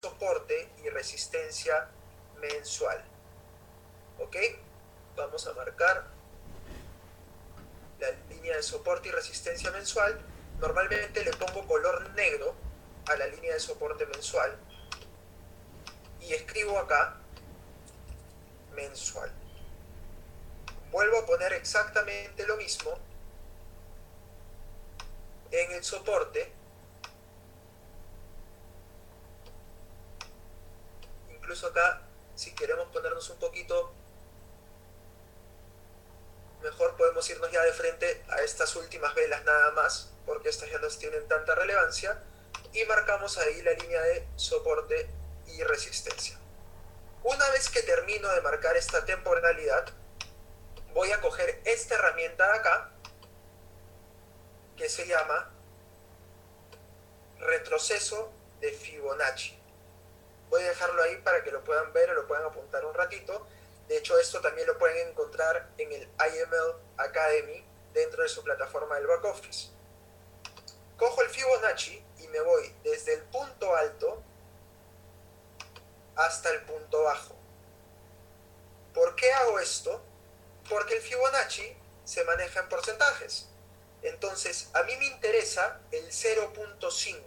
soporte y resistencia mensual. ¿Ok? Vamos a marcar la línea de soporte y resistencia mensual. Normalmente le pongo color negro a la línea de soporte mensual y escribo acá mensual. Vuelvo a poner exactamente lo mismo en el soporte. Incluso acá, si queremos ponernos un poquito mejor, podemos irnos ya de frente a estas últimas velas nada más, porque estas ya no tienen tanta relevancia, y marcamos ahí la línea de soporte y resistencia. Una vez que termino de marcar esta temporalidad, voy a coger esta herramienta de acá, que se llama retroceso de Fibonacci. Voy a dejarlo ahí para que lo puedan ver o lo puedan apuntar un ratito. De hecho, esto también lo pueden encontrar en el IML Academy dentro de su plataforma del back office. Cojo el Fibonacci y me voy desde el punto alto hasta el punto bajo. ¿Por qué hago esto? Porque el Fibonacci se maneja en porcentajes. Entonces, a mí me interesa el 0.5.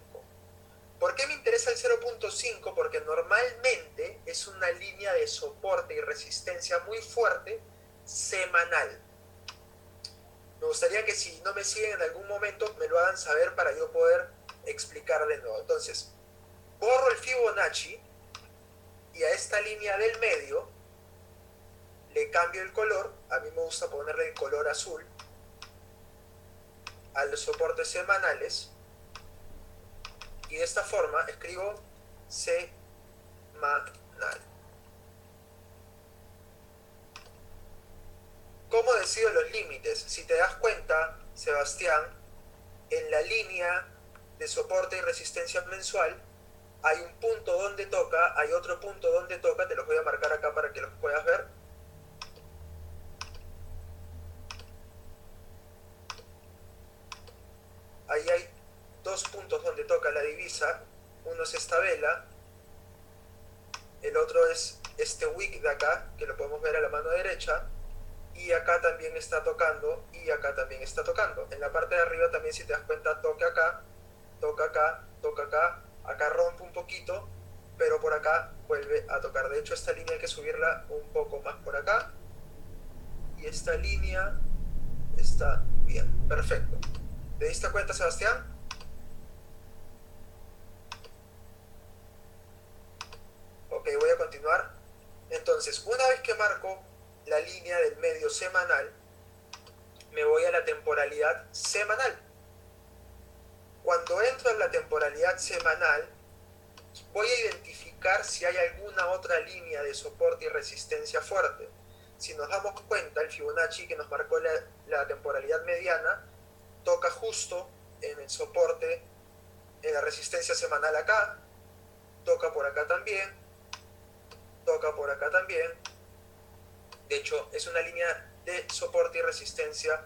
¿Por qué me interesa el 0.5? Porque normalmente es una línea de soporte y resistencia muy fuerte semanal. Me gustaría que si no me siguen en algún momento me lo hagan saber para yo poder explicar de nuevo. Entonces, borro el Fibonacci y a esta línea del medio le cambio el color. A mí me gusta ponerle el color azul a los soportes semanales. Y de esta forma escribo semanal. ¿Cómo decido los límites? Si te das cuenta, Sebastián, en la línea de soporte y resistencia mensual hay un punto donde toca, hay otro punto donde toca, te los voy a marcar acá para que los puedas ver. Ahí hay dos puntos donde toca la divisa, uno es esta vela, el otro es este wick de acá, que lo podemos ver a la mano derecha, y acá también está tocando, y acá también está tocando. En la parte de arriba también, si te das cuenta, toca acá, toca acá, toca acá, acá rompe un poquito, pero por acá vuelve a tocar. De hecho, esta línea hay que subirla un poco más por acá, y esta línea está bien, perfecto. ¿Te diste cuenta, Sebastián? Ok, voy a continuar. Entonces, una vez que marco la línea del medio semanal, me voy a la temporalidad semanal. Cuando entro en la temporalidad semanal, voy a identificar si hay alguna otra línea de soporte y resistencia fuerte. Si nos damos cuenta, el Fibonacci que nos marcó la temporalidad mediana toca justo en el soporte, en la resistencia semanal acá, toca por acá también, toca por acá también. De hecho, es una línea de soporte y resistencia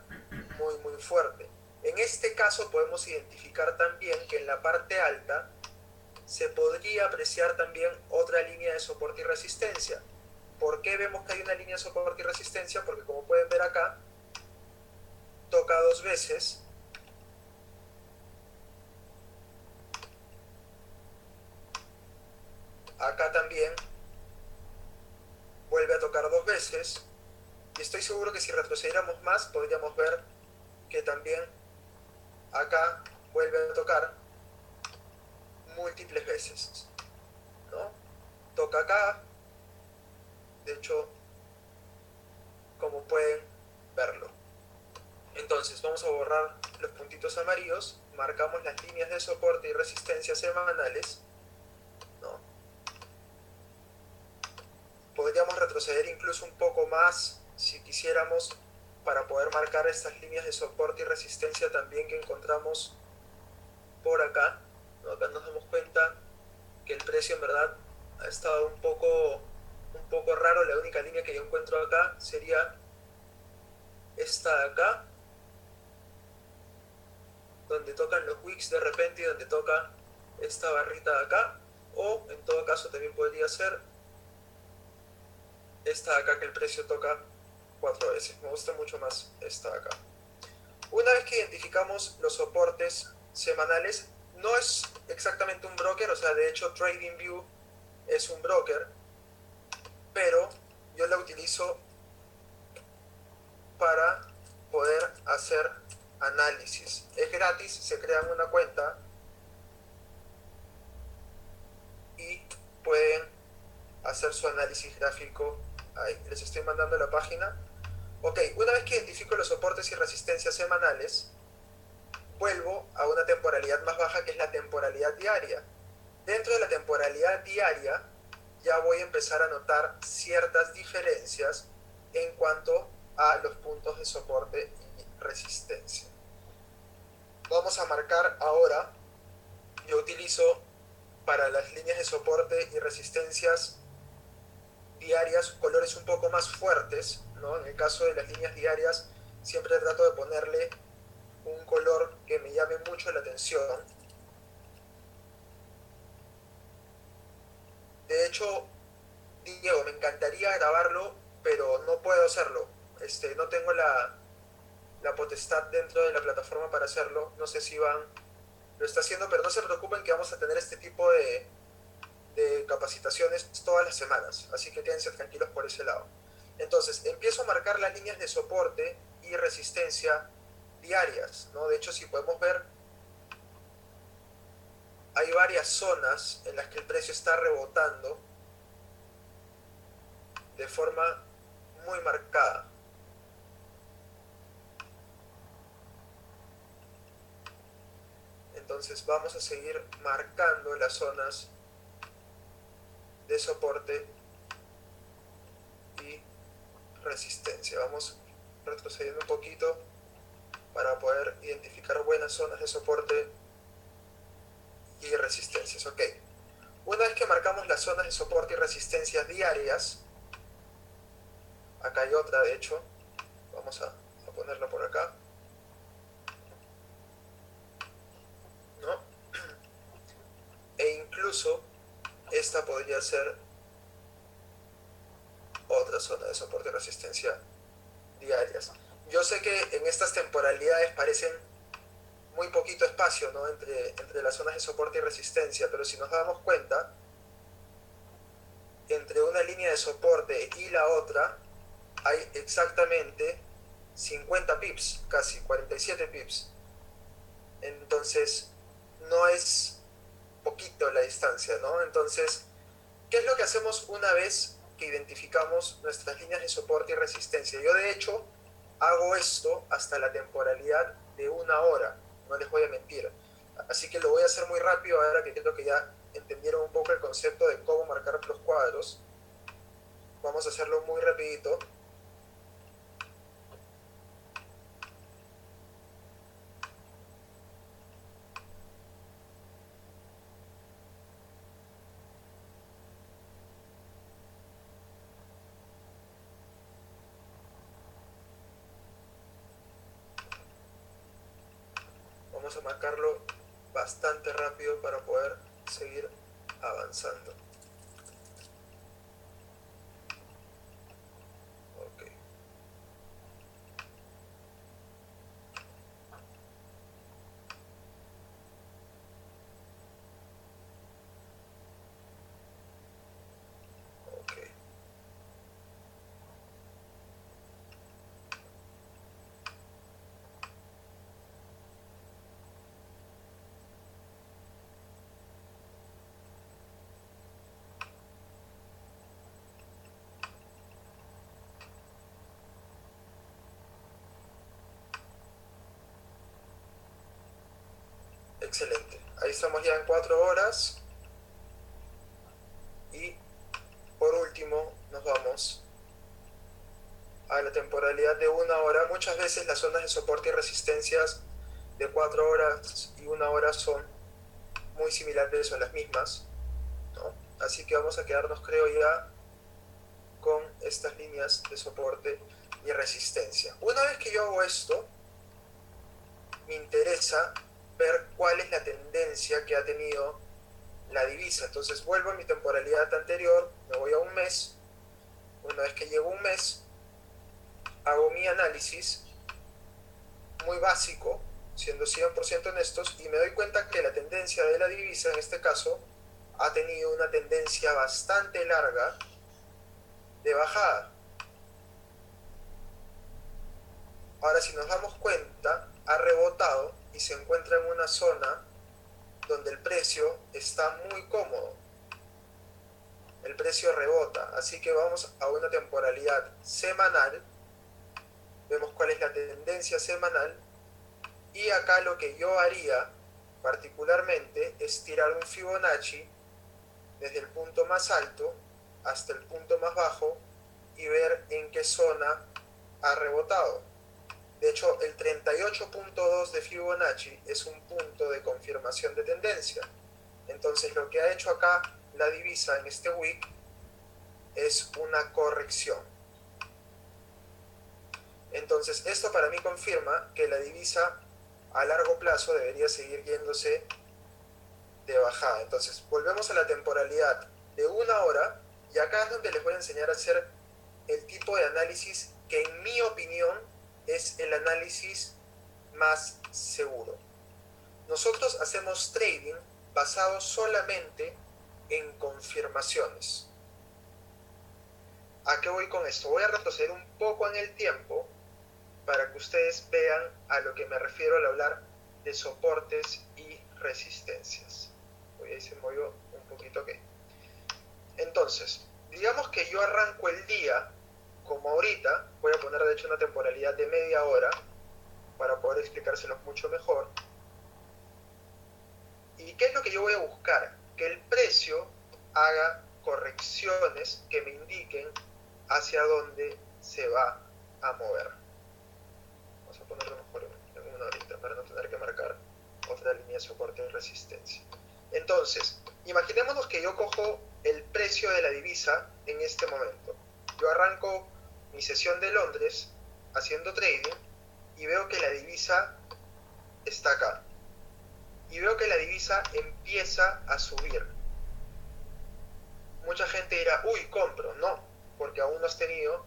muy, muy fuerte. En este caso podemos identificar también que en la parte alta se podría apreciar también otra línea de soporte y resistencia. ¿Por qué vemos que hay una línea de soporte y resistencia? Porque como pueden ver acá, toca dos veces. Acá también vuelve a tocar dos veces. Y estoy seguro que si retrocediéramos más, podríamos ver que también acá vuelve a tocar múltiples veces, ¿no? Toca acá. De hecho, como pueden verlo. Entonces vamos a borrar los puntitos amarillos, marcamos las líneas de soporte y resistencia semanales, ¿no? Podríamos retroceder incluso un poco más si quisiéramos para poder marcar estas líneas de soporte y resistencia también que encontramos por acá, ¿no? Acá nos damos cuenta que el precio en verdad ha estado un poco raro. La única línea que yo encuentro acá sería esta de acá, donde tocan los wicks de repente y donde toca esta barrita de acá. o en todo caso también podría ser esta de acá, que el precio toca 4 veces. Me gusta mucho más esta de acá. Una vez que identificamos los soportes semanales, no es exactamente un broker, o sea, de hecho TradingView es un broker, pero yo la utilizo para poder hacer análisis. Es gratis, se crean una cuenta y pueden hacer su análisis gráfico ahí. Les estoy mandando la página. Ok, una vez que identifico los soportes y resistencias semanales, vuelvo a una temporalidad más baja, que es la temporalidad diaria. Dentro de la temporalidad diaria ya voy a empezar a notar ciertas diferencias en cuanto a los puntos de soporte y resistencia. Vamos a marcar ahora, yo utilizo para las líneas de soporte y resistencias diarias colores un poco más fuertes, ¿no? En el caso de las líneas diarias siempre trato de ponerle un color que me llame mucho la atención. De hecho, Diego, me encantaría grabarlo, pero no puedo hacerlo. No tengo la potestad dentro de la plataforma para hacerlo. No sé si Iván lo está haciendo, pero no se preocupen que vamos a tener este tipo de capacitaciones todas las semanas. Así que quédense tranquilos por ese lado. Entonces, empiezo a marcar las líneas de soporte y resistencia diarias, ¿no? De hecho, si podemos ver, hay varias zonas en las que el precio está rebotando de forma muy marcada. Entonces vamos a seguir marcando las zonas de soporte y resistencia. Vamos retrocediendo un poquito para poder identificar buenas zonas de soporte y resistencias. Ok. Una vez que marcamos las zonas de soporte y resistencias diarias, acá hay otra de hecho, vamos a ponerla por acá, ¿no? E incluso esta podría ser otra zona de soporte y resistencia diarias. Yo sé que en estas temporalidades parecen muy poquito espacio, ¿no? entre las zonas de soporte y resistencia, pero si nos damos cuenta, entre una línea de soporte y la otra hay exactamente 50 pips, casi 47 pips. Entonces, no es poquito la distancia, ¿no? Entonces, ¿qué es lo que hacemos una vez que identificamos nuestras líneas de soporte y resistencia? Yo, de hecho, hago esto hasta la temporalidad de 1 hora, no les voy a mentir. Así que lo voy a hacer muy rápido ahora que creo que ya entendieron un poco el concepto de cómo marcar los cuadros. Vamos a hacerlo muy rapidito. Vamos a marcarlo bastante rápido para poder seguir avanzando. Ok. Ok. Excelente. Ahí estamos ya en 4 horas. Y por último nos vamos a la temporalidad de 1 hora. Muchas veces las zonas de soporte y resistencias de 4 horas y 1 hora son muy similares o las mismas, ¿no? Así que vamos a quedarnos, creo, ya con estas líneas de soporte y resistencia. Una vez que yo hago esto, me interesa ver cuál es la tendencia que ha tenido la divisa. Entonces vuelvo a mi temporalidad anterior, me voy a un mes. Una vez que llego a un mes, hago mi análisis muy básico, siendo 100% honestos, y me doy cuenta que la tendencia de la divisa, en este caso, ha tenido una tendencia bastante larga de bajada. Ahora, si nos damos cuenta, ha rebotado y se encuentra en una zona donde el precio está muy cómodo. El precio rebota, así que vamos a una temporalidad semanal. Vemos cuál es la tendencia semanal. Y acá lo que yo haría particularmente es tirar un Fibonacci desde el punto más alto hasta el punto más bajo y ver en qué zona ha rebotado. De hecho, el 38.2 de Fibonacci es un punto de confirmación de tendencia. Entonces, lo que ha hecho acá la divisa en este wick es una corrección. Entonces, esto para mí confirma que la divisa a largo plazo debería seguir yéndose de bajada. Entonces, volvemos a la temporalidad de una hora y acá es donde les voy a enseñar a hacer el tipo de análisis que en mi opinión es el análisis más seguro. Nosotros hacemos trading basado solamente en confirmaciones. ¿A qué voy con esto? Voy a retroceder un poco en el tiempo para que ustedes vean a lo que me refiero al hablar de soportes y resistencias. Ahí se movió un poquito aquí. Entonces, digamos que yo arranco el día como ahorita. Voy a poner de hecho una temporalidad de media hora para poder explicárselos mucho mejor. ¿Y qué es lo que yo voy a buscar? Que el precio haga correcciones que me indiquen hacia dónde se va a mover. Vamos a ponerlo mejor en una horita para no tener que marcar otra línea de soporte y resistencia. Entonces, imaginémonos que yo cojo el precio de la divisa en este momento. Yo arranco mi sesión de Londres haciendo trading y veo que la divisa está acá. Y veo que la divisa empieza a subir. Mucha gente dirá, uy, compro. No, porque aún no has tenido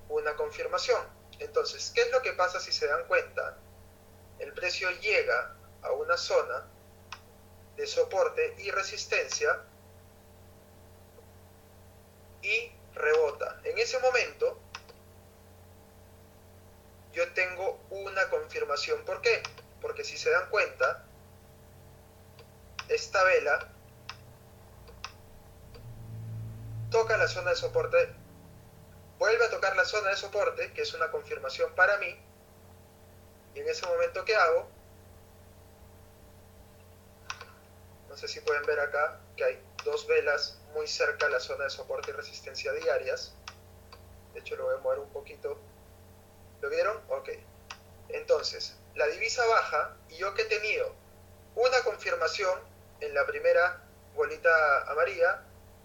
una confirmación. Entonces, ¿qué es lo que pasa si se dan cuenta? El precio llega a una zona de soporte y resistencia y rebota. En ese momento yo tengo una confirmación. ¿Por qué? Porque si se dan cuenta, esta vela toca la zona de soporte, vuelve a tocar la zona de soporte, que es una confirmación para mí, y en ese momento, ¿qué hago? No sé si pueden ver acá que hay dos velas muy cerca a la zona de soporte y resistencia diarias. De hecho, lo voy a mover un poquito. ¿Lo vieron? Ok. Entonces, la divisa baja y yo que he tenido una confirmación en la primera bolita amarilla,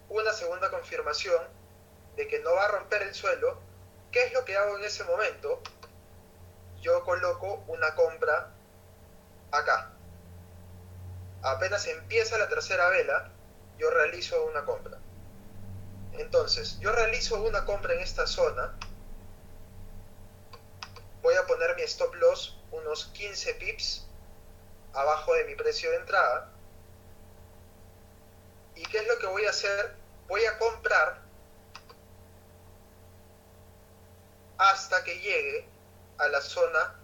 una segunda confirmación de que no va a romper el suelo. ¿Qué es lo que hago en ese momento? Yo coloco una compra acá. Apenas empieza la tercera vela, yo realizo una compra. Entonces, yo realizo una compra en esta zona. Voy a poner mi stop loss unos 15 pips abajo de mi precio de entrada. ¿Y qué es lo que voy a hacer? Voy a comprar hasta que llegue a la zona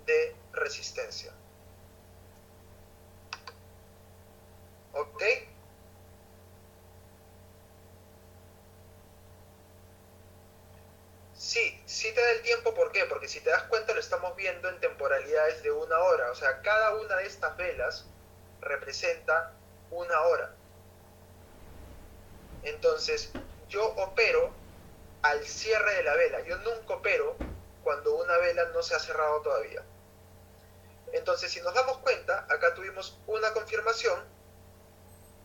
de resistencia. ¿Ok? Sí, sí te da el tiempo. ¿Por qué? Porque si te das cuenta lo estamos viendo en temporalidades de una hora. O sea, cada una de estas velas representa una hora. Entonces, yo opero al cierre de la vela. Yo nunca opero cuando una vela no se ha cerrado todavía. Entonces, si nos damos cuenta, acá tuvimos una confirmación,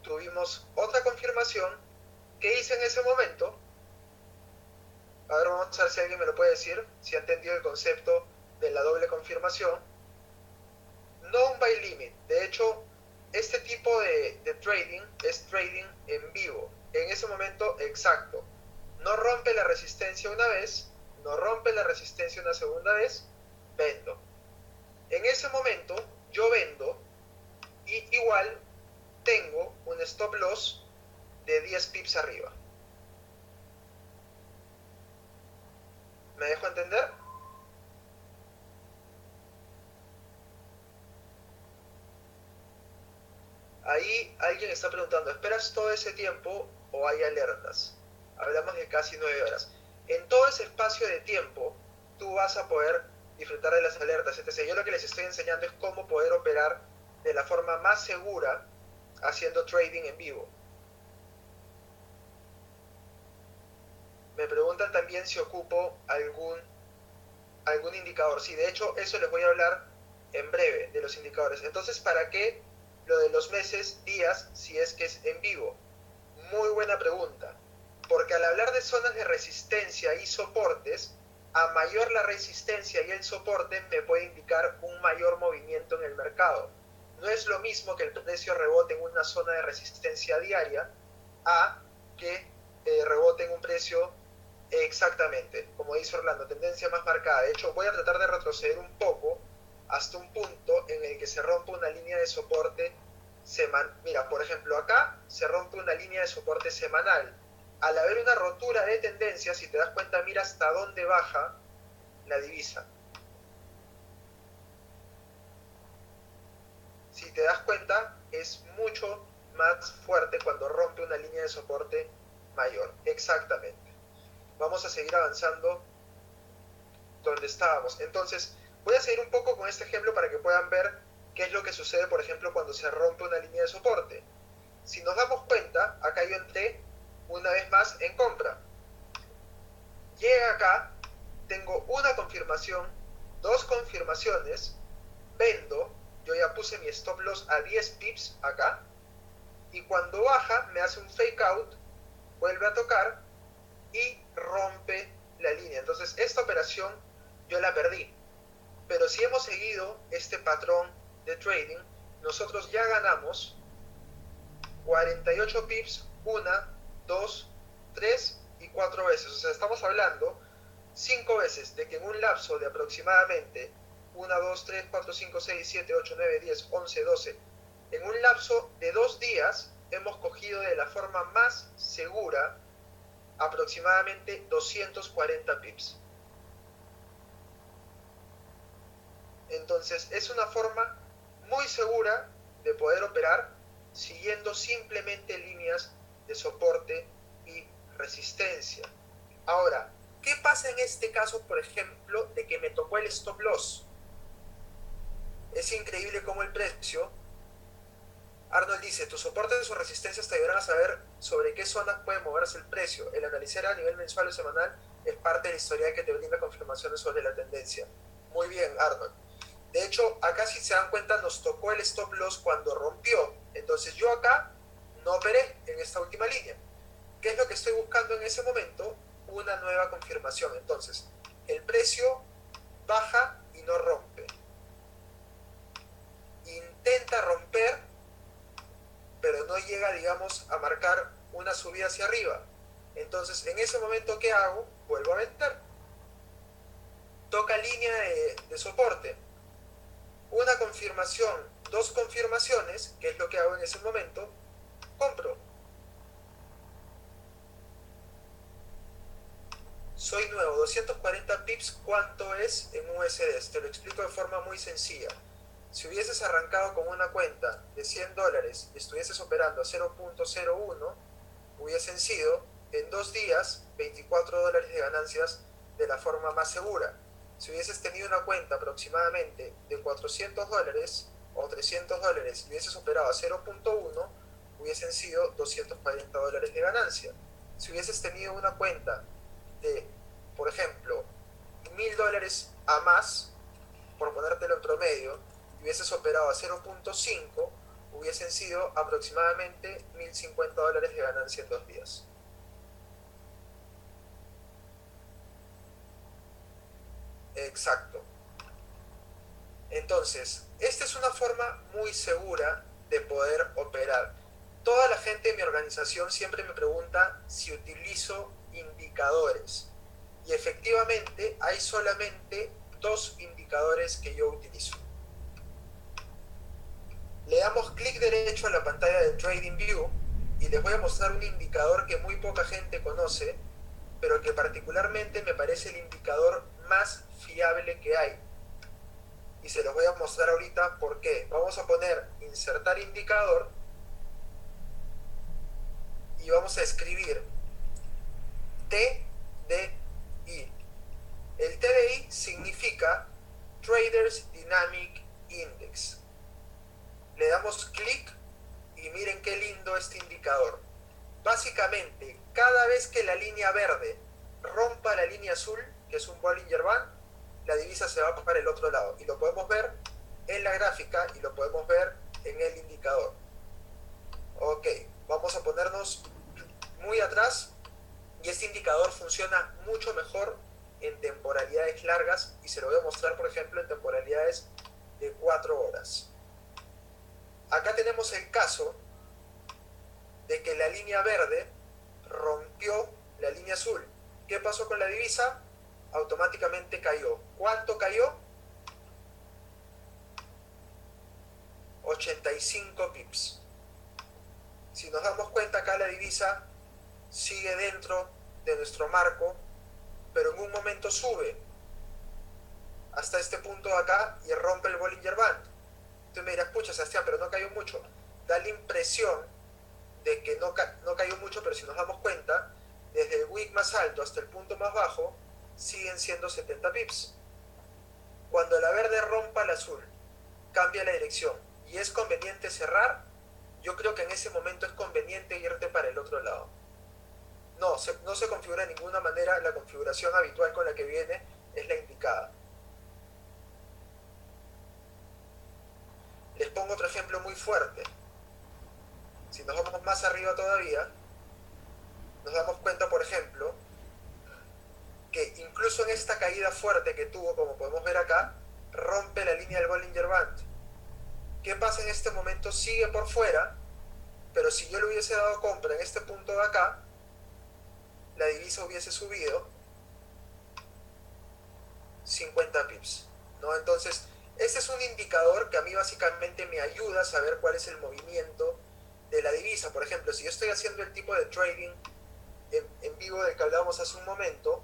tuvimos otra confirmación. ¿Qué hice en ese momento? A ver, vamos a ver si alguien me lo puede decir, si ha entendido el concepto de la doble confirmación. No un buy limit. De hecho, este tipo de trading es trading en vivo. En ese momento exacto. No rompe la resistencia una vez, no rompe la resistencia una segunda vez, vendo. En ese momento yo vendo y igual tengo un stop loss de 10 pips arriba. ¿Me dejo entender? Ahí alguien está preguntando, ¿esperas todo ese tiempo o hay alertas? Hablamos de casi 9 horas. En todo ese espacio de tiempo, tú vas a poder disfrutar de las alertas, etc. Yo lo que les estoy enseñando es cómo poder operar de la forma más segura haciendo trading en vivo. Me preguntan también si ocupo algún indicador. Sí, de hecho, eso les voy a hablar en breve de los indicadores. Entonces, ¿para qué lo de los meses, días, si es que es en vivo? Muy buena pregunta. Porque al hablar de zonas de resistencia y soportes, a mayor la resistencia y el soporte me puede indicar un mayor movimiento en el mercado. No es lo mismo que el precio rebote en una zona de resistencia diaria a que rebote en un precio exactamente, como dice Orlando, tendencia más marcada. De hecho, voy a tratar de retroceder un poco hasta un punto en el que se rompa una línea de soporte semanal. Mira, por ejemplo, acá se rompe una línea de soporte semanal. Al haber una rotura de tendencia, si te das cuenta, mira hasta dónde baja la divisa. Si te das cuenta, es mucho más fuerte cuando rompe una línea de soporte mayor. Exactamente. Vamos a seguir avanzando donde estábamos. Entonces, voy a seguir un poco con este ejemplo para que puedan ver qué es lo que sucede, por ejemplo, cuando se rompe una línea de soporte. Si nos damos cuenta, acá yo entré una vez más en compra. Llega acá, tengo una confirmación, dos confirmaciones, vendo, yo ya puse mi stop loss a 10 pips acá, y cuando baja me hace un fake out, vuelve a tocar y rompe la línea. Entonces esta operación yo la perdí. Pero si hemos seguido este patrón de trading, nosotros ya ganamos 48 pips, 1, 2, 3 y 4 veces. O sea, estamos hablando 5 veces de que en un lapso de aproximadamente 1, 2, 3, 4, 5, 6, 7, 8, 9, 10, 11, 12, en un lapso de 2 días hemos cogido de la forma más segura aproximadamente 240 pips. Entonces es una forma muy segura de poder operar siguiendo simplemente líneas de soporte y resistencia. Ahora, ¿qué pasa en este caso, por ejemplo, de que me tocó el stop loss? Es increíble cómo el precio, Arnold dice, tus soportes o resistencias te ayudarán a saber sobre qué zonas puede moverse el precio. El analizar a nivel mensual o semanal es parte de la historia que te brinda confirmaciones sobre la tendencia. Muy bien, Arnold. De hecho, acá si se dan cuenta nos tocó el stop loss cuando rompió. Entonces yo acá no operé en esta última línea. ¿Qué es lo que estoy buscando en ese momento? Una nueva confirmación. Entonces, el precio baja y no rompe. Intenta romper, pero no llega, digamos, a marcar una subida hacia arriba. Entonces, en ese momento, ¿qué hago? Vuelvo a vender. Toca línea de soporte. Una confirmación, dos confirmaciones, que es lo que hago en ese momento, compro. Soy nuevo, 240 pips, ¿cuánto es en USD? Te lo explico de forma muy sencilla. Si hubieses arrancado con una cuenta de $100 y estuvieses operando a 0.01, hubiesen sido en 2 días $24 de ganancias de la forma más segura. Si hubieses tenido una cuenta aproximadamente de $400 o $300 y hubieses operado a 0.1, hubiesen sido $240 de ganancia. Si hubieses tenido una cuenta de, por ejemplo, $1000 a más, por ponértelo en promedio, y hubieses operado a 0.5, hubiesen sido aproximadamente $1050 de ganancia en 2 días. Exacto. Entonces, esta es una forma muy segura de poder operar. Toda la gente de mi organización siempre me pregunta si utilizo indicadores. Y efectivamente hay solamente dos indicadores que yo utilizo. Le damos clic derecho a la pantalla de TradingView y les voy a mostrar un indicador que muy poca gente conoce, pero que particularmente me parece el indicador más fiable que hay. Y se los voy a mostrar ahorita por qué. Vamos a poner insertar indicador y vamos a escribir TDI. El TDI significa Traders Dynamic Index. Le damos clic y miren qué lindo este indicador. Básicamente, cada vez que la línea verde rompa la línea azul, que es un Bollinger Band, la divisa se va para el otro lado. Y lo podemos ver en la gráfica y lo podemos ver en el indicador. Ok, vamos a ponernos muy atrás. Y este indicador funciona mucho mejor en temporalidades largas. Y se lo voy a mostrar, por ejemplo, en temporalidades de 4 horas. Acá tenemos el caso de que la línea verde rompió la línea azul. ¿Qué pasó con la divisa? Automáticamente cayó. ¿Cuánto cayó? 85 pips. Si nos damos cuenta, acá la divisa sigue dentro de nuestro marco, pero en un momento sube hasta este punto de acá y rompe el Bollinger Band. Entonces me dirás, pucha, Sebastián, pero no cayó mucho. Da la impresión de que no cayó mucho, pero si nos damos cuenta, desde el wick más alto hasta el punto más bajo, siguen siendo 70 pips. Cuando la verde rompa el azul, cambia la dirección y es conveniente cerrar, yo creo que en ese momento es conveniente irte para el otro lado. No se configura de ninguna manera, la configuración habitual con la que viene es la indicada. Les pongo otro ejemplo muy fuerte. Si nos vamos más arriba todavía, nos damos cuenta, por ejemplo, que incluso en esta caída fuerte que tuvo, como podemos ver acá, rompe la línea del Bollinger Band. ¿Qué pasa en este momento? Sigue por fuera, pero si yo le hubiese dado compra en este punto de acá, la divisa hubiese subido 50 pips, ¿no? Entonces, este es un indicador que a mí básicamente me ayuda a saber cuál es el movimiento de la divisa. Por ejemplo, si yo estoy haciendo el tipo de trading en vivo del que hablábamos hace un momento,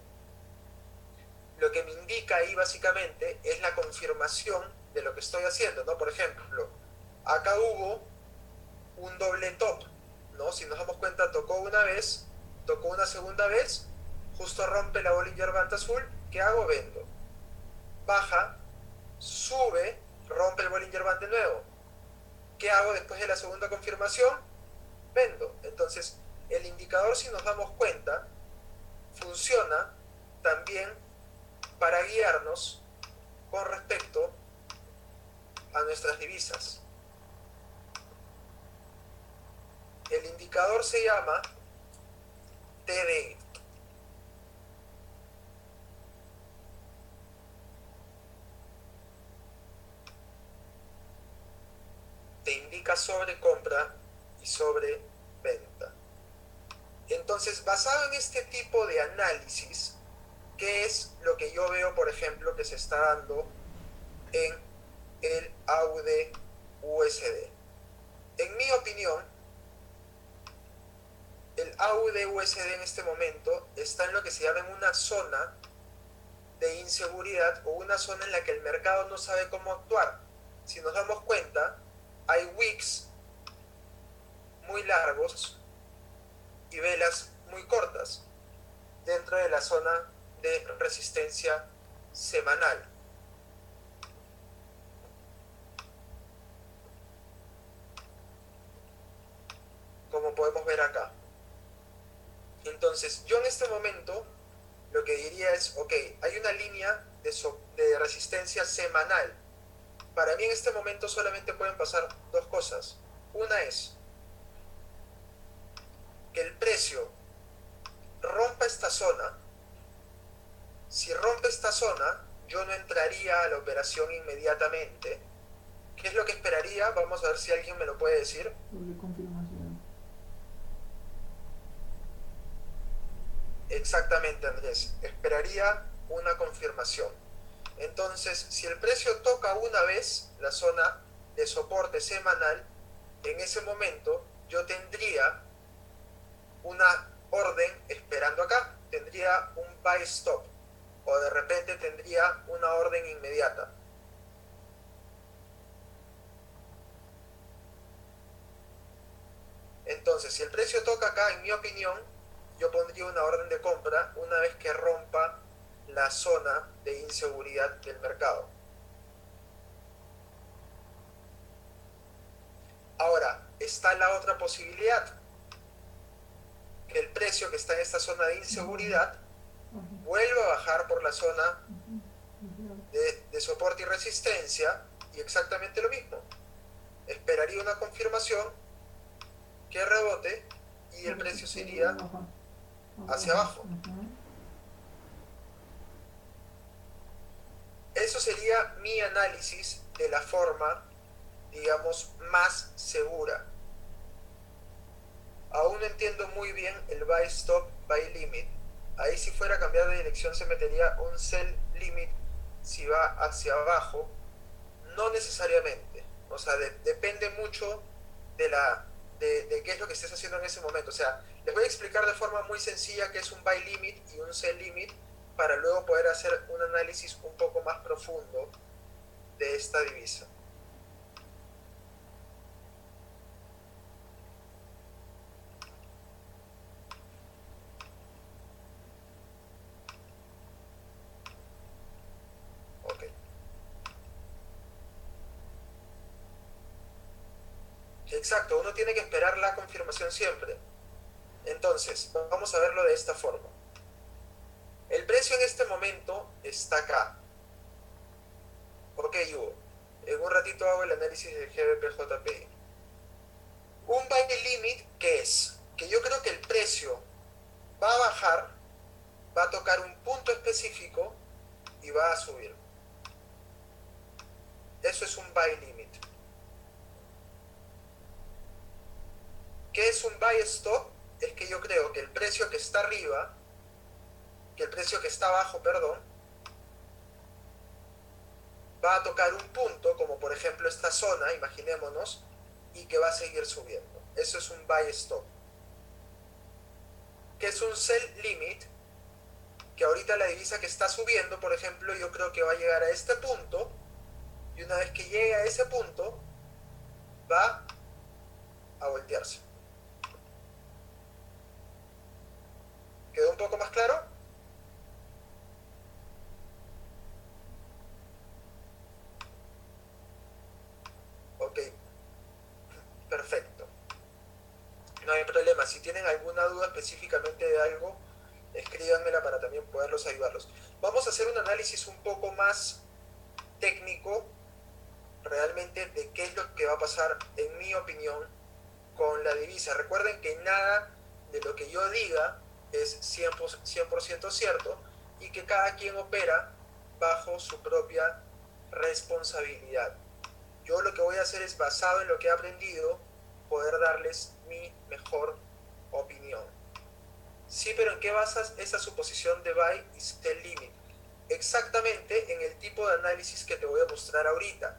lo que me indica ahí básicamente es la confirmación de lo que estoy haciendo, ¿no? Por ejemplo, acá hubo un doble top, ¿no? Si nos damos cuenta, tocó una vez, tocó una segunda vez, justo rompe la Bollinger Band azul, ¿qué hago? Vendo. Baja, sube, rompe el Bollinger Band de nuevo. ¿Qué hago después de la segunda confirmación? Vendo. Entonces, el indicador, si nos damos cuenta, funciona también para guiarnos con respecto a nuestras divisas. El indicador se llama TDI. Te indica sobre compra y sobre venta. Entonces, basado en este tipo de análisis, ¿qué es lo que yo veo, por ejemplo, que se está dando en el AUD-USD? En mi opinión, el AUD-USD en este momento está en lo que se llama en una zona de inseguridad o una zona en la que el mercado no sabe cómo actuar. Si nos damos cuenta, hay wicks muy largos y velas muy cortas dentro de la zona de resistencia semanal. Como podemos ver acá. Entonces, yo en este momento lo que diría es, ok, hay una línea de resistencia semanal. Para mí en este momento solamente pueden pasar dos cosas. Una es que el precio rompa esta zona. Si rompe esta zona, yo no entraría a la operación inmediatamente, ¿Qué es lo que esperaría? Vamos a ver si alguien me lo puede decir. Doble confirmación. Exactamente, Andrés. Esperaría una confirmación. Entonces, si el precio toca una vez la zona de soporte semanal, en ese momento yo tendría una orden esperando acá. Tendría un buy stop. O de repente tendría una orden inmediata. Entonces, si el precio toca acá, en mi opinión, yo pondría una orden de compra una vez que rompa la zona de inseguridad del mercado. Ahora, está la otra posibilidad, que el precio que está en esta zona de inseguridad vuelva a bajar por la zona de soporte y resistencia y exactamente lo mismo. Esperaría una confirmación que rebote y el precio se iría hacia abajo. Eso sería mi análisis de la forma, digamos, más segura. Aún no entiendo muy bien el buy stop, buy limit. Ahí si fuera a cambiar de dirección se metería un sell limit si va hacia abajo. No necesariamente. O sea, depende mucho de qué es lo que estés haciendo en ese momento. O sea, les voy a explicar de forma muy sencilla qué es un buy limit y un sell limit para luego poder hacer un análisis un poco más profundo de esta divisa. Ok. Exacto, uno tiene que esperar la confirmación siempre. Entonces, vamos a verlo de esta forma. El precio en este momento está acá. Ok, Hugo. En un ratito hago el análisis del GBPJPI. Un buy limit, ¿qué es? Que yo creo que el precio va a bajar, va a tocar un punto específico y va a subir. Eso es un buy limit. ¿Qué es un buy stop? Es que yo creo que el precio que está arriba, que el precio que está abajo, perdón, va a tocar un punto, como por ejemplo esta zona, imaginémonos, y que va a seguir subiendo. Eso es un buy stop. ¿Qué es un sell limit? Que ahorita la divisa que está subiendo, por ejemplo, yo creo que va a llegar a este punto, y una vez que llegue a ese punto, va a voltearse. ¿Quedó un poco más claro? Ok, perfecto. No hay problema. Si tienen alguna duda específicamente de algo, escríbanmela para también poderlos ayudarlos. Vamos a hacer un análisis un poco más técnico realmente de qué es lo que va a pasar, en mi opinión, con la divisa. Recuerden que nada de lo que yo diga es 100% cierto y que cada quien opera bajo su propia responsabilidad. Yo lo que voy a hacer es, basado en lo que he aprendido, poder darles mi mejor opinión. Sí, pero ¿en qué basas esa suposición de buy y sell limit? Exactamente en el tipo de análisis que te voy a mostrar ahorita.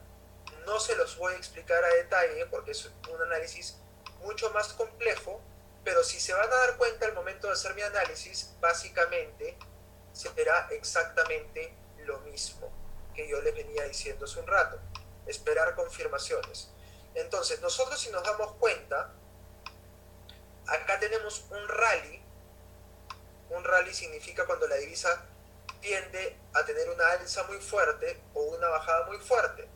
No se los voy a explicar a detalle porque es un análisis mucho más complejo, pero si se van a dar cuenta al momento de hacer mi análisis, básicamente será exactamente lo mismo que yo les venía diciendo hace un rato. Esperar confirmaciones. Entonces, nosotros si nos damos cuenta, acá tenemos un rally. Un rally significa cuando la divisa tiende a tener una alza muy fuerte o una bajada muy fuerte.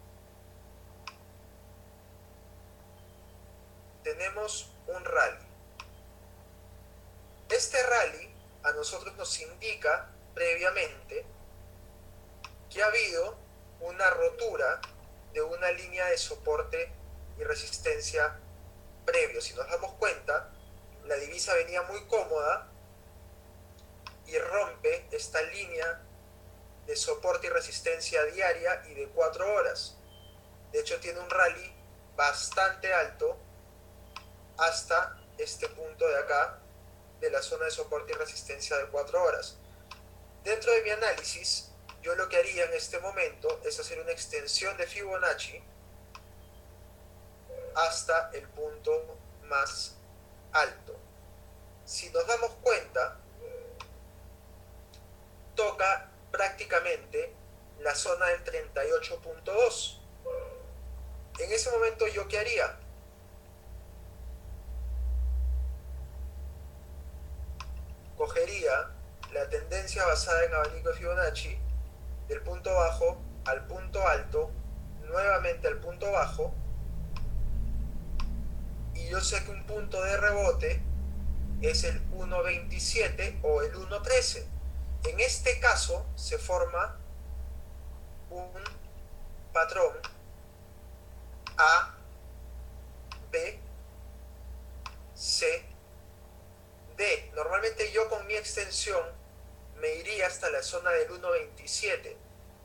Tenemos un rally. Este rally a nosotros nos indica previamente que ha habido una rotura de una línea de soporte y resistencia previo. Si nos damos cuenta, la divisa venía muy cómoda y rompe esta línea de soporte y resistencia diaria y de 4 horas. De hecho tiene un rally bastante alto hasta este punto de acá, de la zona de soporte y resistencia de 4 horas. Dentro de mi análisis, yo lo que haría en este momento es hacer una extensión de Fibonacci hasta el punto más alto. Si nos damos cuenta, toca prácticamente la zona del 38.2. En ese momento, ¿yo qué haría? Cogería la tendencia basada en abanico de Fibonacci del punto bajo al punto alto, nuevamente al punto bajo, y yo sé que un punto de rebote es el 1.27 o el 1.13. En este caso se forma un patrón A, B, C, D. Normalmente yo con mi extensión me iría hasta la zona del 1.27.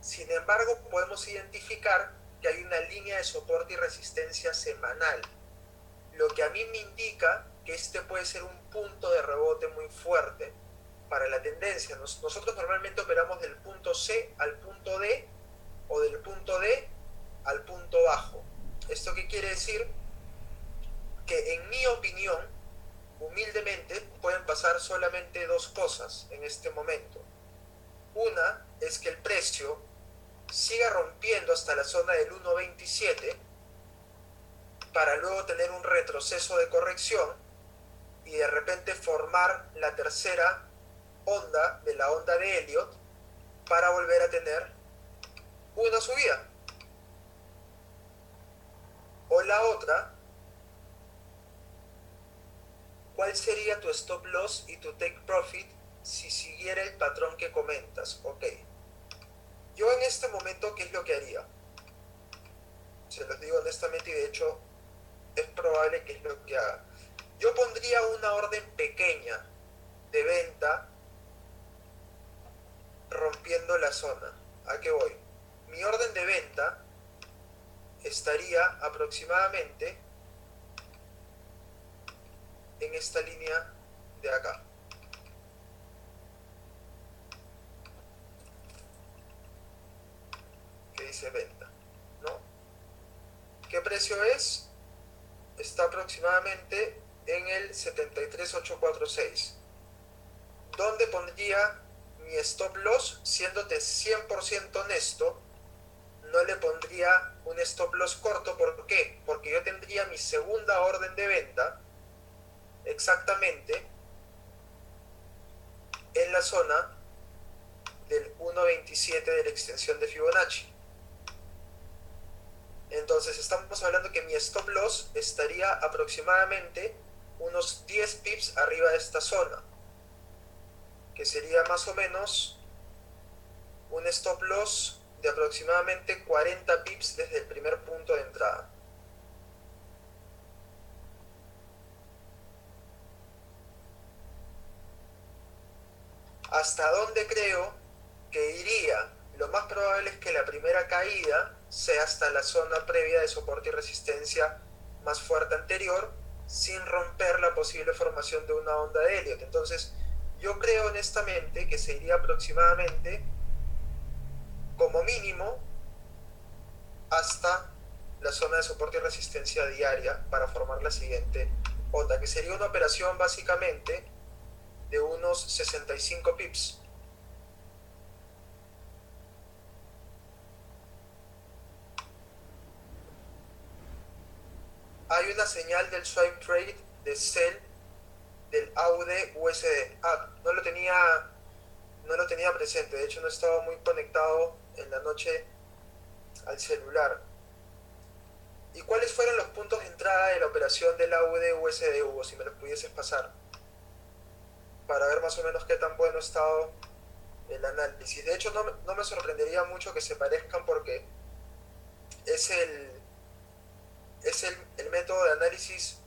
Sin embargo, podemos identificar que hay una línea de soporte y resistencia semanal, lo que a mí me indica que este puede ser un punto de rebote muy fuerte para la tendencia. Nosotros normalmente operamos del punto C al punto D o del punto D al punto bajo. ¿Esto qué quiere decir? Que en mi opinión, humildemente, pueden pasar solamente dos cosas en este momento. Una es que el precio siga rompiendo hasta la zona del 1.27 para luego tener un retroceso de corrección y de repente formar la tercera onda de la onda de Elliott para volver a tener una subida. O la otra, ¿cuál sería tu stop loss y tu take profit si siguiera el patrón que comentas? Ok. Yo en este momento, ¿qué es lo que haría? Se los digo honestamente y de hecho es probable que es lo que haga. Yo pondría una orden pequeña de venta rompiendo la zona. ¿A qué voy? Mi orden de venta estaría aproximadamente en esta línea de acá. Que dice venta, ¿no? ¿Qué precio es? Está aproximadamente en el 73.846. ¿Dónde pondría mi stop loss? Siéndote 100% honesto, no le pondría un stop loss corto. ¿Por qué? Porque yo tendría mi segunda orden de venta exactamente en la zona del 1.27 de la extensión de Fibonacci. Entonces estamos hablando que mi stop loss estaría aproximadamente unos 10 pips arriba de esta zona, que sería más o menos un stop loss de aproximadamente 40 pips desde el primer punto de entrada. ¿Hasta dónde creo que iría? Lo más probable es que la primera caída sea hasta la zona previa de soporte y resistencia más fuerte anterior, sin romper la posible formación de una onda de Elliott. Entonces, yo creo honestamente que se iría aproximadamente, como mínimo, hasta la zona de soporte y resistencia diaria para formar la siguiente onda, que sería una operación básicamente de unos 65 pips. Hay una señal del swipe trade de sell del AUD USD. No lo tenía presente. De hecho, no estaba muy conectado en la noche al celular. ¿Y cuáles fueron los puntos de entrada de la operación del AUD USD, Hugo? Si me los pudieses pasar, para ver más o menos qué tan bueno ha estado el análisis. De hecho, no me sorprendería mucho que se parezcan, porque es el método de análisis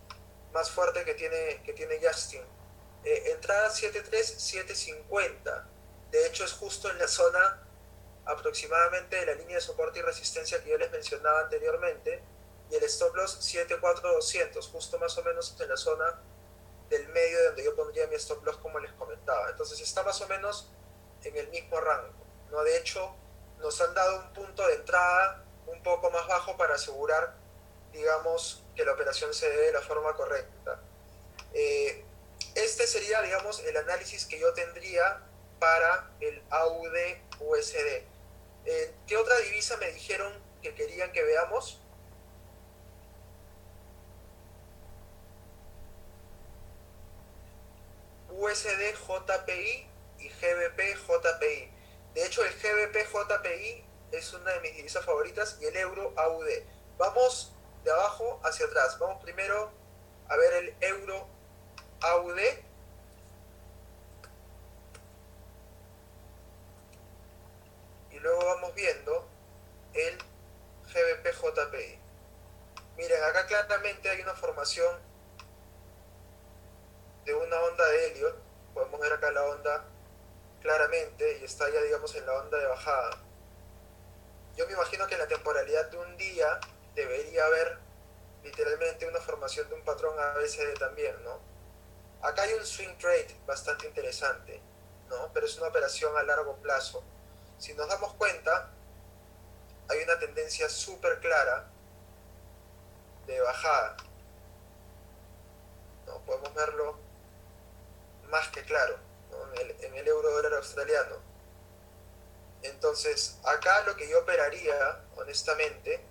más fuerte que tiene Justin. Entrada 7.3, 7.50. De hecho, es justo en la zona aproximadamente de la línea de soporte y resistencia que yo les mencionaba anteriormente, y el stop loss 74200, justo más o menos en la zona del medio de donde yo pondría mi stop loss, como les comentaba. Entonces está más o menos en el mismo rango, ¿no? De hecho, nos han dado un punto de entrada un poco más bajo para asegurar, digamos, que la operación se dé de la forma correcta. Este sería, digamos, el análisis que yo tendría para el AUD-USD. ¿Qué otra divisa me dijeron que querían que veamos? USD JPI y GBP JPI. De hecho, el GBP JPI es una de mis divisas favoritas, y el euro AUD. Vamos de abajo hacia atrás. Vamos primero a ver el euro AUD. Y luego vamos viendo el GBP JPI. Miren, acá claramente hay una formación de una onda de Elliott. Podemos ver acá la onda claramente, y está ya, digamos, en la onda de bajada. Yo me imagino que en la temporalidad de un día debería haber literalmente una formación de un patrón ABCD también, ¿no? Acá hay un swing trade bastante interesante, ¿no? Pero es una operación a largo plazo. Si nos damos cuenta, hay una tendencia súper clara de bajada, ¿no? Podemos verlo más que claro, ¿no? En el euro dólar australiano. Entonces, acá lo que yo operaría, honestamente,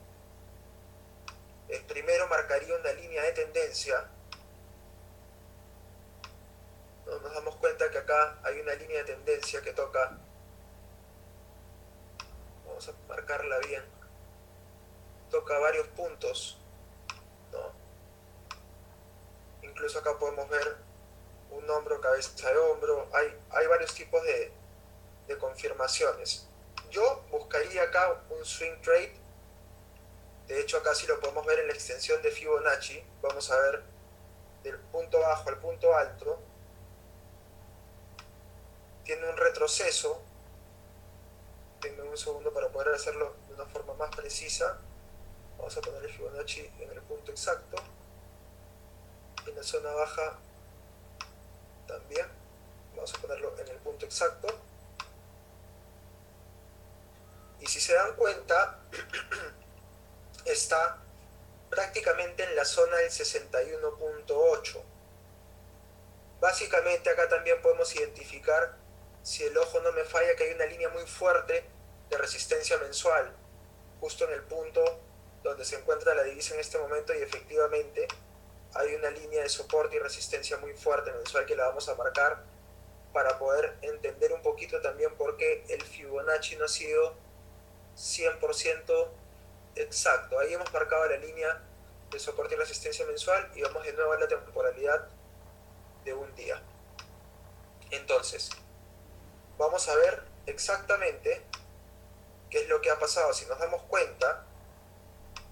primero marcaría una línea de tendencia, ¿no? Nos damos cuenta que acá hay una línea de tendencia que toca, vamos a marcarla bien, toca varios puntos, ¿no? Incluso acá podemos ver un hombro, cabeza de hombro, hay varios tipos de confirmaciones. Yo buscaría acá un swing trade. De hecho, acá sí lo podemos ver en la extensión de Fibonacci. Vamos a ver del punto bajo al punto alto. Tiene un retroceso. Tengo un segundo para poder hacerlo de una forma más precisa. Vamos a poner el Fibonacci en el punto exacto. En la zona baja también. Vamos a ponerlo en el punto exacto. Y si se dan cuenta, está prácticamente en la zona del 61.8. Básicamente acá también podemos identificar, si el ojo no me falla, que hay una línea muy fuerte de resistencia mensual, justo en el punto donde se encuentra la divisa en este momento, y efectivamente hay una línea de soporte y resistencia muy fuerte mensual que la vamos a marcar para poder entender un poquito también por qué el Fibonacci no ha sido 100% exacto. Ahí hemos marcado la línea de soporte y resistencia mensual, y vamos de nuevo a la temporalidad de un día. Entonces, vamos a ver exactamente qué es lo que ha pasado. Si nos damos cuenta,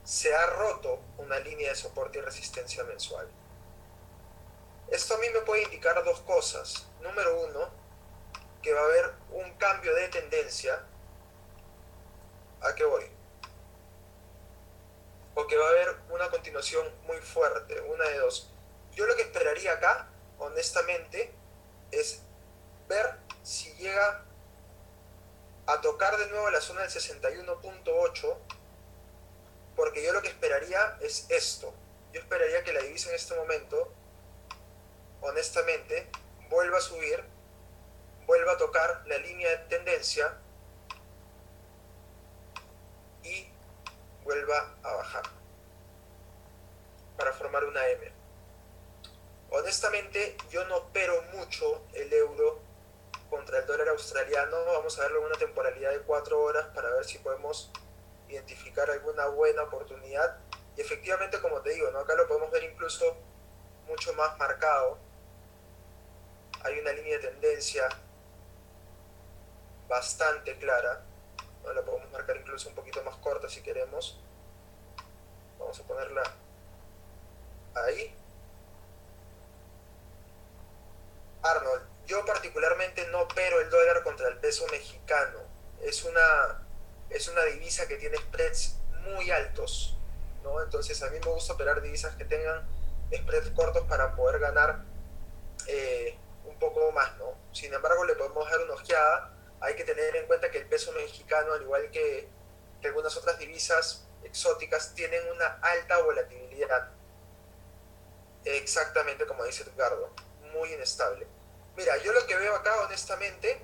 se ha roto una línea de soporte y resistencia mensual. Esto a mí me puede indicar dos cosas. Número uno, que va a haber un cambio de tendencia. ¿A qué voy? O que va a haber una continuación muy fuerte, una de dos. Yo lo que esperaría acá, honestamente, es ver si llega a tocar de nuevo la zona del 61.8, porque yo lo que esperaría es esto. Yo esperaría que la divisa en este momento, honestamente, vuelva a subir, vuelva a tocar la línea de tendencia y vuelva a bajar para formar una M. Honestamente, yo no opero mucho el euro contra el dólar australiano. Vamos a verlo en una temporalidad de 4 horas para ver si podemos identificar alguna buena oportunidad. Y efectivamente, como te digo, ¿no? Acá lo podemos ver incluso mucho más marcado. Hay una línea de tendencia bastante clara, ¿no? La podemos marcar incluso un poquito más corta si queremos. Vamos a ponerla ahí. Arnold, yo particularmente no opero el dólar contra el peso mexicano. es una, es una divisa que tiene spreads muy altos, ¿no? Entonces a mí me gusta operar divisas que tengan spreads cortos para poder ganar un poco más, ¿no? Sin embargo, le podemos dar una ojeada. Hay que tener en cuenta que el peso mexicano, al igual que algunas otras divisas exóticas, tienen una alta volatilidad. Exactamente como dice Edgardo, muy inestable. Mira, yo lo que veo acá, honestamente,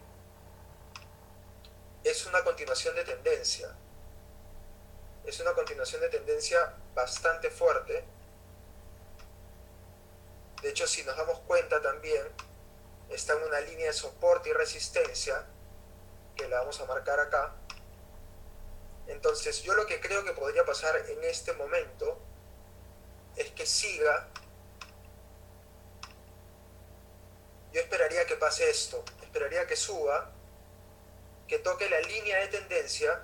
es una continuación de tendencia. Es una continuación de tendencia bastante fuerte. De hecho, si nos damos cuenta también, está en una línea de soporte y resistencia, que la vamos a marcar acá. Entonces, yo lo que creo que podría pasar en este momento es que siga. Yo esperaría que pase esto. Esperaría que suba, que toque la línea de tendencia,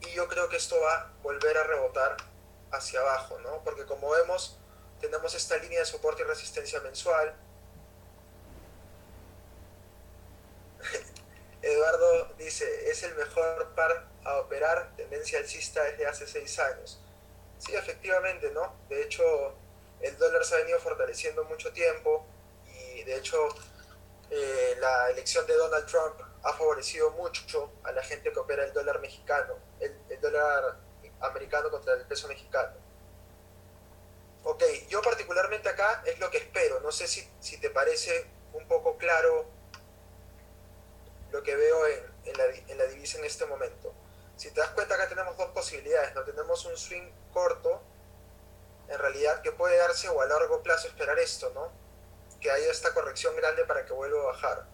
y yo creo que esto va a volver a rebotar hacia abajo, ¿no? Porque como vemos, tenemos esta línea de soporte y resistencia mensual. Eduardo dice, es el mejor par a operar, tendencia alcista desde hace 6 años. Sí, efectivamente, ¿no? De hecho, el dólar se ha venido fortaleciendo mucho tiempo, y de hecho la elección de Donald Trump ha favorecido mucho a la gente que opera el dólar mexicano, el dólar americano contra el peso mexicano. Ok, yo particularmente acá es lo que espero. No sé si te parece un poco claro lo que veo en la divisa en este momento. Si te das cuenta, acá tenemos dos posibilidades, ¿no? Tenemos un swing corto, en realidad, que puede darse, o a largo plazo esperar esto, ¿no? Que haya esta corrección grande para que vuelva a bajar.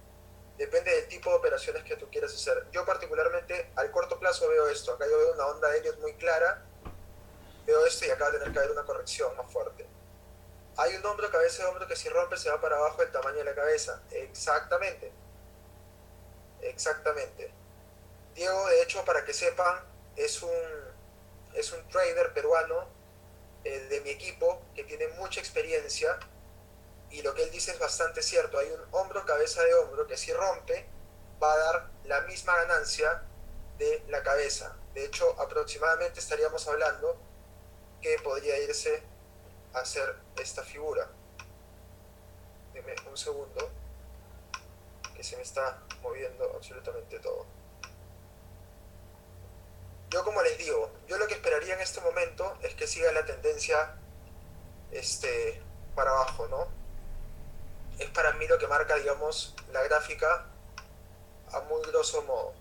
Depende del tipo de operaciones que tú quieras hacer. Yo particularmente al corto plazo veo esto. Acá yo veo una onda de Elliott muy clara, veo esto y acá va a tener que haber una corrección más fuerte. Hay un hombro, cabeza de hombro, que si rompe se va para abajo el tamaño de la cabeza. Exactamente, exactamente. Diego, de hecho, para que sepan, es un trader peruano de mi equipo que tiene mucha experiencia, y lo que él dice es bastante cierto. Hay un hombro, cabeza de hombro, que si rompe va a dar la misma ganancia de la cabeza. De hecho, aproximadamente estaríamos hablando que podría irse a hacer esta figura. Deme un segundo, que se me está moviendo absolutamente todo. Yo, como les digo, yo lo que esperaría en este momento es que siga la tendencia para abajo, ¿no? Es para mí lo que marca, digamos, la gráfica a muy grosso modo.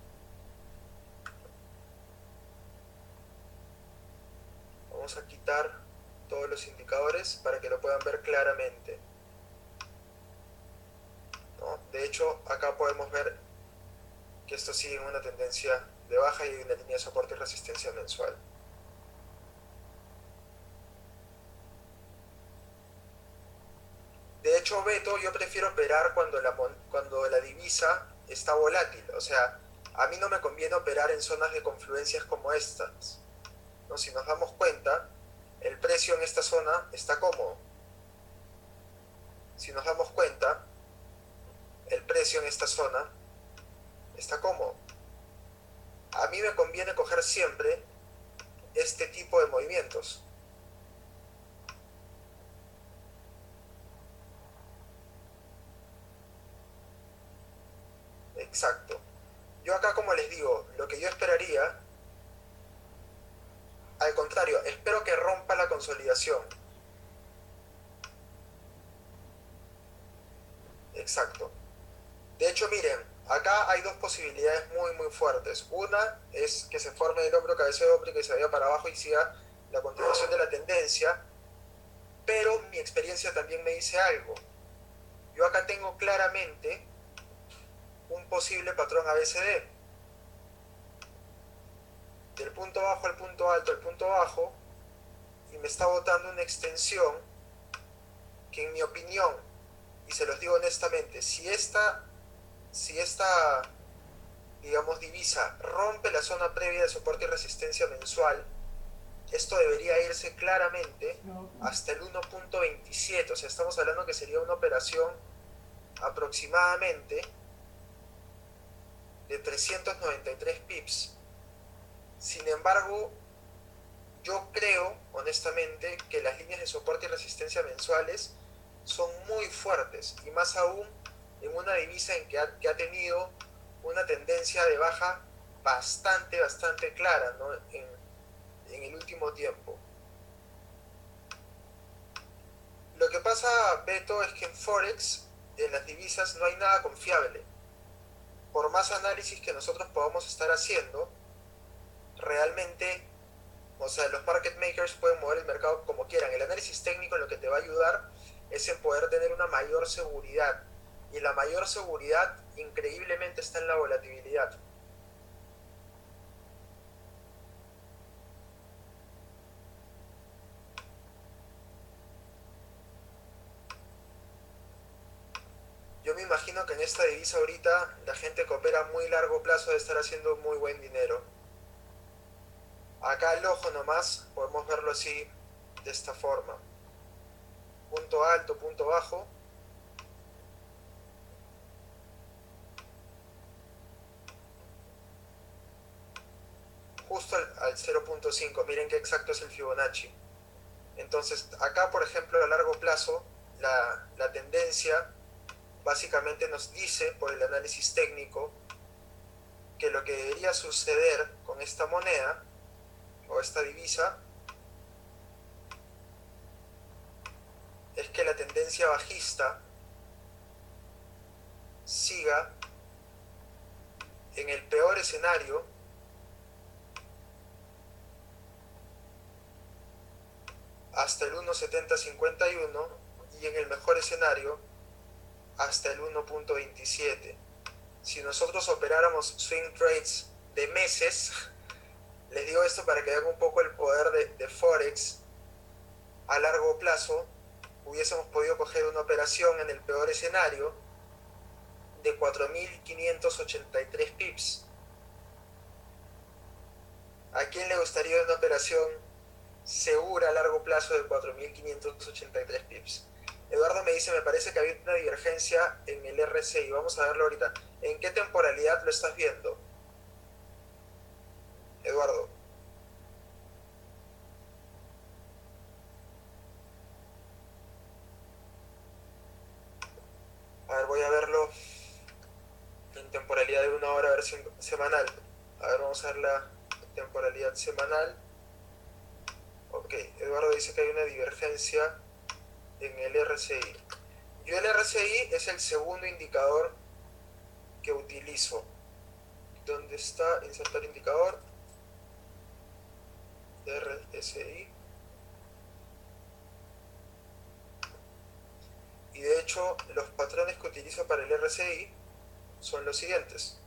Vamos a quitar todos los indicadores para que lo puedan ver claramente, ¿no? De hecho, acá podemos ver que esto sigue en una tendencia de baja y hay una línea de soporte y resistencia mensual. De hecho, Beto, yo prefiero operar cuando la divisa está volátil. O sea, a mí no me conviene operar en zonas de confluencias como estas, ¿no? Si nos damos cuenta, el precio en esta zona está cómodo. Si nos damos cuenta, el precio en esta zona está cómodo. A mí me conviene coger siempre este tipo de movimientos. Exacto. Yo acá, como les digo, lo que yo esperaría, al contrario, espero que rompa la consolidación. Exacto. De hecho, miren, acá hay dos posibilidades muy muy fuertes. Una es que se forme el hombro, cabeza de hombro, y que se vaya para abajo y siga la continuación de la tendencia. Pero mi experiencia también me dice algo. Yo acá tengo claramente un posible patrón ABCD. Del punto bajo al punto alto al punto bajo, y me está botando una extensión que, en mi opinión, y se los digo honestamente, si esta digamos, divisa rompe la zona previa de soporte y resistencia mensual, esto debería irse claramente hasta el 1.27. O sea, estamos hablando que sería una operación aproximadamente de 393 pips. Sin embargo, yo creo, honestamente, que las líneas de soporte y resistencia mensuales son muy fuertes, y más aún en una divisa en que ha tenido una tendencia de baja bastante clara, ¿no? en el último tiempo. Lo que pasa, Beto, es que en Forex, en las divisas, no hay nada confiable. Por más análisis que nosotros podamos estar haciendo, realmente, o sea, los market makers pueden mover el mercado como quieran. El análisis técnico lo que te va a ayudar es en poder tener una mayor seguridad. Y la mayor seguridad, increíblemente, está en la volatilidad. Yo me imagino que en esta divisa ahorita la gente que opera a muy largo plazo debe estar haciendo muy buen dinero. Acá el ojo nomás, podemos verlo así, de esta forma. Punto alto, punto bajo. Justo al 0.5. Miren qué exacto es el Fibonacci. Entonces, acá, por ejemplo, a largo plazo, la tendencia básicamente nos dice, por el análisis técnico, que lo que debería suceder con esta moneda o esta divisa es que la tendencia bajista siga en el peor escenario hasta el 1.7051 y en el mejor escenario hasta el 1.27. Si nosotros operáramos swing trades de meses, les digo esto para que vean un poco el poder de Forex a largo plazo, hubiésemos podido coger una operación en el peor escenario de 4.583 pips. ¿A quién le gustaría una operación segura a largo plazo de 4.583 pips? Eduardo me dice, me parece que había una divergencia en el RSI. Vamos a verlo ahorita. ¿En qué temporalidad lo estás viendo, Eduardo? A ver, voy a verlo en temporalidad de una hora, a ver si semanal. A ver, vamos a ver la temporalidad semanal. Ok, Eduardo dice que hay una divergencia en el RSI. Yo el RSI es el segundo indicador que utilizo. ¿Dónde está? Insertar indicador. RSI. Y de hecho, los patrones que utilizo para el RSI son los siguientes.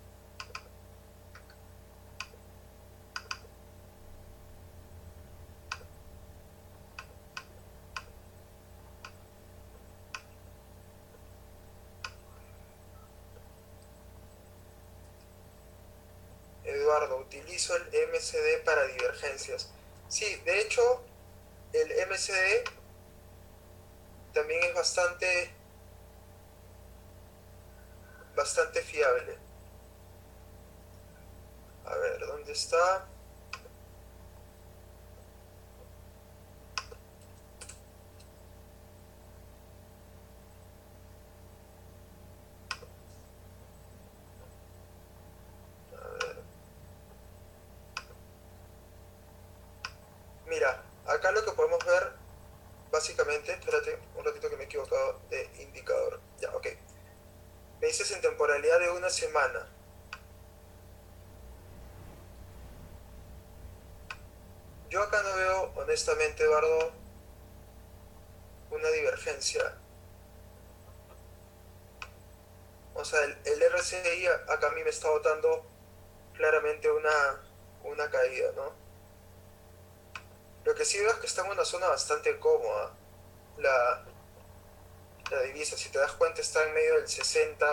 Eduardo, utilizo el MCD para divergencias. Sí, de hecho, el MCD también es bastante fiable. A ver, ¿dónde está? A ver. Mira, acá lo que podemos ver, básicamente, espérate un ratito que me he equivocado de indicador. Ya, ok. Me dices en temporalidad de una semana. Yo acá no veo, honestamente, Eduardo, una divergencia. O sea, el RSI acá a mí me está botando claramente una caída, ¿no? Lo que sí veo es que está en una zona bastante cómoda. La, la divisa, si te das cuenta, está en medio del 60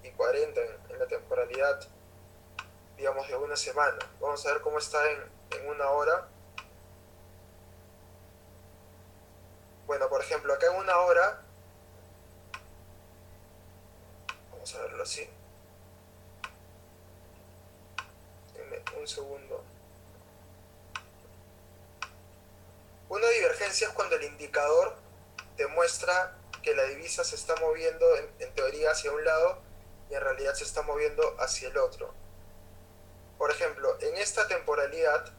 y 40 en la temporalidad, digamos, de una semana. Vamos a ver cómo está en una hora. Bueno, por ejemplo, acá en una hora, vamos a verlo así. un segundo. Una divergencia es cuando el indicador te muestra que la divisa se está moviendo en teoría hacia un lado y en realidad se está moviendo hacia el otro. Por ejemplo, en esta temporalidad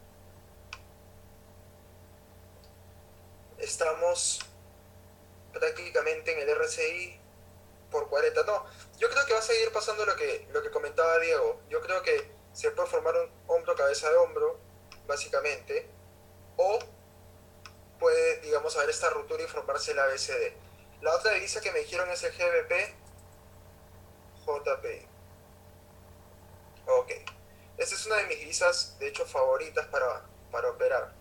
estamos prácticamente en el RSI por 40. No, yo creo que va a seguir pasando lo que comentaba Diego. Yo creo que se puede formar un hombro, cabeza de hombro, básicamente, o puede, digamos, haber esta ruptura y formarse el ABCD. La otra divisa que me dijeron es el GBP JPI. Ok. Esta es una de mis divisas, de hecho, favoritas para operar.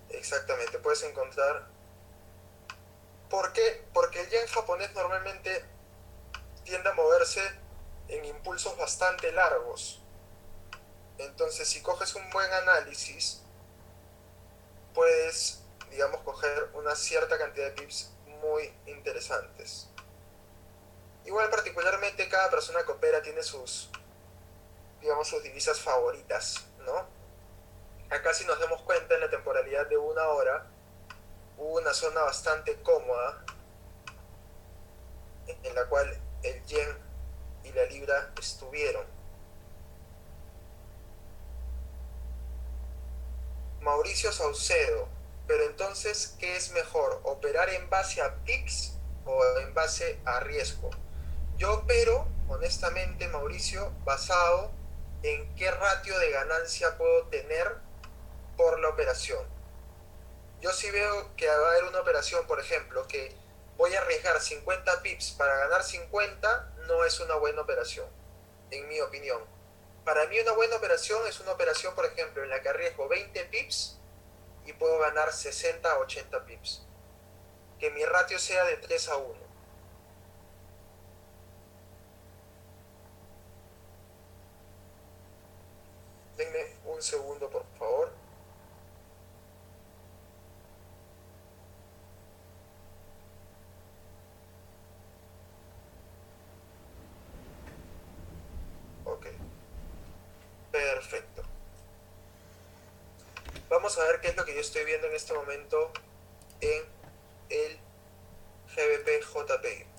Exactamente, puedes encontrar... ¿Por qué? Porque el yen japonés normalmente tiende a moverse en impulsos bastante largos. Entonces, si coges un buen análisis, puedes, digamos, coger una cierta cantidad de pips muy interesantes. Igual, particularmente, cada persona que opera tiene sus, digamos, sus divisas favoritas, ¿no? Acá, si nos damos cuenta, en la temporalidad de una hora, hubo una zona bastante cómoda en la cual el yen y la libra estuvieron. Mauricio Saucedo, pero entonces, ¿qué es mejor? ¿Operar en base a PIX o en base a riesgo? Yo opero, honestamente, Mauricio, basado en qué ratio de ganancia puedo tener por la operación. Yo sí veo que va a haber una operación, por ejemplo, que voy a arriesgar 50 pips para ganar 50, no es una buena operación, en mi opinión. Para mí una buena operación es una operación, por ejemplo, en la que arriesgo 20 pips y puedo ganar 60 a 80 pips. Que mi ratio sea de 3-1. Denme un segundo, por favor. Ok, perfecto. Vamos a ver qué es lo que yo estoy viendo en este momento en el GBP JPI.